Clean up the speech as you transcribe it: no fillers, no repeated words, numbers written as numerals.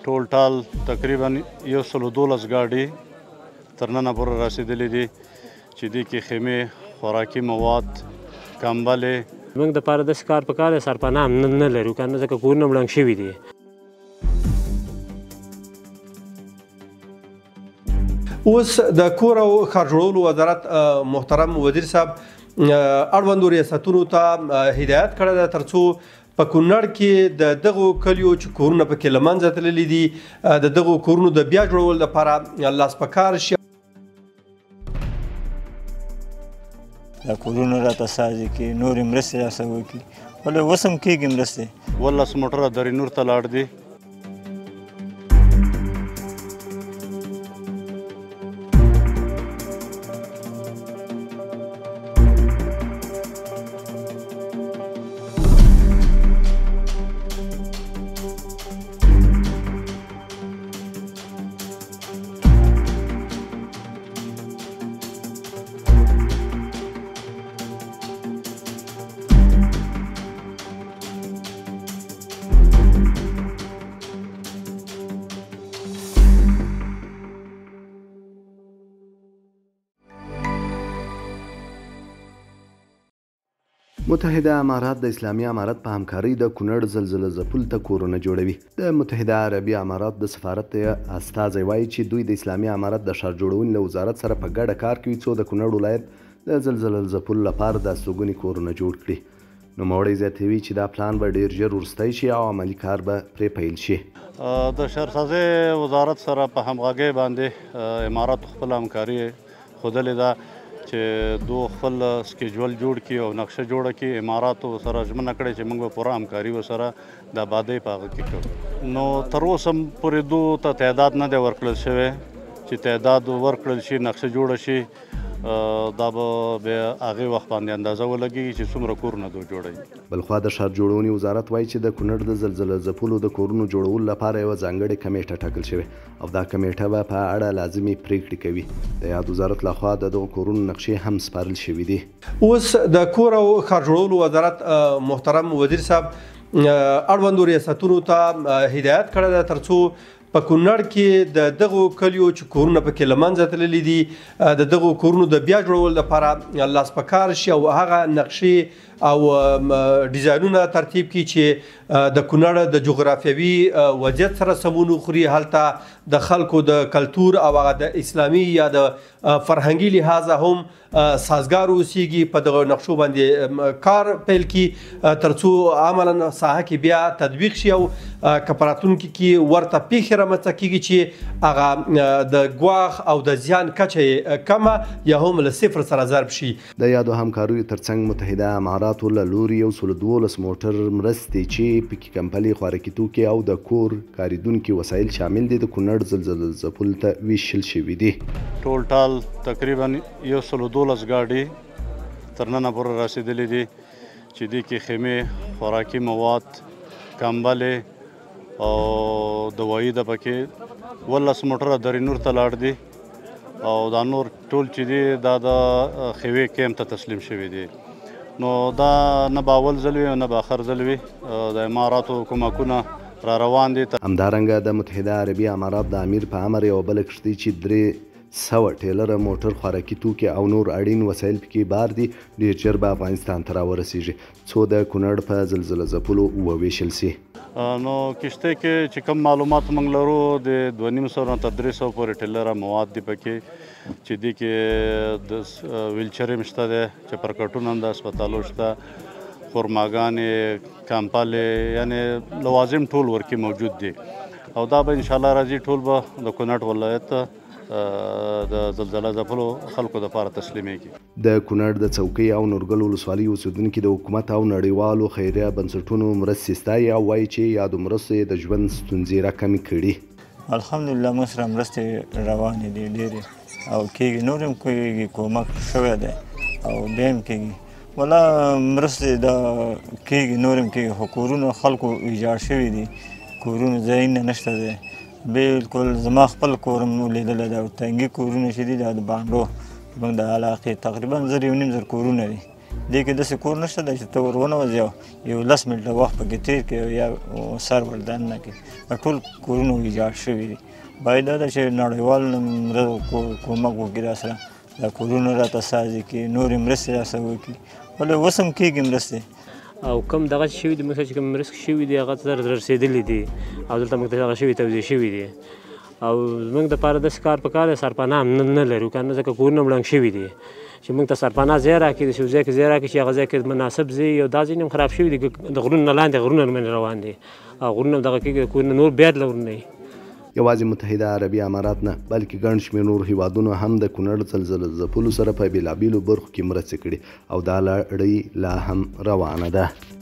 ټول ټال تقریبا 112 ګاډي تر ننه پورې رسېدلي دي چې دې کې خیمې، خوراکي مواد، کمبلې. موږ دپاره داسې کار پکار دی سرپناه هم نه لرو که نه ځکه کورونه مړنګ شوي دي. اوس د کور او ښار جوړولو وزارت محترم وزیر صاحب اړوندو ریاستونو ته هدایت کړی ده تر څو په کونړ کې د دغو کلیو چې کورونه پکې له منځه تللي دي د دغو کورونو د بیا جوړولو لپاره لاس په کار شي. دا کورونه راته سازي کړي، نورې مرستې راسره وکړي. ولې اوس هم کېږي مرستې. 12 موټره درې نور ته لاړ دي. متحده امارات د اسلامي امارت په همکارۍ د کونړ زلزله ځپلو ته کورونه جوړوي. د متحده عربي امارات د سفارت استازی وایي چې دوی د اسلامي امارت د ښار جوړونې له وزارت سره په ګډه کار کوي څو د کونړ ولایت د زلزله ځپلو لپاره د استوګنې کورونه جوړ کړي. نوموړی زیاتوي چې دا پلان به ډیر ژر وروستی شي او عملي کار به پرې پیل شي. د ښارسازۍ وزارت سره په همغږۍ باندې امارات خپل همکاري ښودلې ده چې دو خپل سکیجول جوړ کړي او نقشه جوړه کړي. اماراتو سره ژمنه کړې چې موږ به پوره همکاري ورسره د آبادۍ په هغه کې کوو. نو تر اوسه پورې دو ته تعداد نه دی ورکړل شوی چې تعداد ورکړل شي، نقشه جوړه شي، دا به بیا هغې وخت باندې اندازه ولګېږي چې څومره کورونه دو جوړوي. بلخوا د ښار جوړونې وزارت وایي چې د کونړ د زلزله ځپلو د کورونو جوړولو لپاره یوه ځانګړې کمیټه ټاکل شوې او دا کمیټه به په اړه لازمي پریکړې کوي. د یاد وزارت لخوا د دغو کورونو نقشې هم سپارل شوي دي. اوس د کور او ښار جوړولو وزارت محترم وزیر صاحب اړوندو ریاستونو ته هدایت کړی ده تر څو په کونړ کې د دغو کلیو چې کورونه پکې له منځه تللي دي د دغو کورونو د بیا جوړولو لپاره لاس په کار شي او هغه نقشې او ډیزاینونه ترتیب کړي چې د کونړ د جغرافیوي وضعیت سره سمون وخوري، هلته د خلکو د کلتور او هغه د اسلامي یا د فرهنګي لحاظه هم سازګار اوسیږي. په دغه نقشو باندې کار پیل کړي تر څو عملا ساحه کې بیا تطبیق شي او که په راتلونکي کې ورته پیښې رامنځته کېږي چې هغه د ګواښ او د زیان کچه یې کمه یا هم له صفر سره ضرب شي. د یادو همکاریو ترڅنګ متحده اماراتو له لوري 112 موټر مرستې چې پکې کمپلې، خوراکي توکي او د کور کاریدونکي وسایل شامل دي د کونړ زلزله ځپلو ته ویشل شوي دي. ټول ټال تقریبا 112 ګاډي تر ننه پورې رسېدلي دي چې دې کې خیمې، خوراکي مواد، کمبلې او دوایي ده پکې. 12 موټره درې نور ته لاړ دي او دا نور ټول چې دي دا د خیوې کیمپ ته تسلیم شوي دي. نو دا نه به اول ځل وي او نه به آخر ځل وي. د اماراتو کومکونه را روان دي. همدارنګه د متحده عربي امارات د امیر په امر یوه بله کښتۍ چې 300 ټیلره موټر، خوراکي توکي او نور اړین وسایل پکې بار دي ډېر ژر به افغانستان ته راورسیږي څو د کونړ په زلزله ځپلو وویشل سي. نو کښتۍ کې چې کوم معلومات موږ لرو د 250 نه تر 300 پورې ټیلره مواد دي پکې چې دې کې د ویلچر هم شته دی، چپرکټونه هم د هسپتالو شته، خرماګانې، کمپلې، یعنې لوازم ټول ورکې موجود دي او دا به انشاءالله راځي ټول به د کونړ ولایت د زلزله ځپلو خلکو دپاره تسلیمیږي. د کونړ د څوکۍ او نورګل ولسوالۍ اوسېدونکي د حکومت او نړیوالو خیریه بنسټونو مرستې ستایي او وایي چې یادو مرستو یې د ژوند ستونزې راکمې کړي. الحمدلله موږ سره مرستې روانې دي ډېرې او کېږي، نور هم کېږي، کومک شوی دی او بیا هم کېږي. ولا مرستې دا کېږي، نور هم کېږي، خو کورونه خلکو ویجاړ شوي دي، کورونه ځایونه نشته دی. بالکل زما خپل کور هم لیدلی دی او تنګي کورونه چې دي دا د بانډو زموږ د علاقې تقریبا 1.5 زره کورونه دي دې کې داسې کور نشته دی چې ته ور ونوځې یو 10 منټه وخت پکې تېر کړې یا سر ور دننه کړې ټول کورونه ویجاړ شوي دي. باید دا ده چې نړیوال کومک وکړي را سره دا کورونه راته سازي کړي نورې مرستې را سره وکړي ولې اوس هم کېږي مرستې او کم دغه شوي دي موږ سره چې کوم مرستې شوي دي هغه ته رسېدلي دي او دلته موږ ته دغه شوي توزیع شوي دي او زموږ دپاره داسې کار پکار دی سرپناه هم نه لرو که نه ځکه کورونه مړنګ شوي دي چې موږ ته سرپناه ځای راکړي داسې یو ځای کې ځای راکړي چې هغه ځای کې مناسب ځای او دا ځایونه هم خراب شوي دي د غرونو نه لاندې غرونه باندې روان دي او غرونه هم دغه کېږي کورونه نور بیا له غرونه وي. یوازې متحده عربي امارات نه بلکې ګڼ شمېر نور هیوادونو هم د کونړ زلزله ځپلو سره په بېلابېلو برخو کې مرستې کړي او دا لړۍ لا هم روانه ده.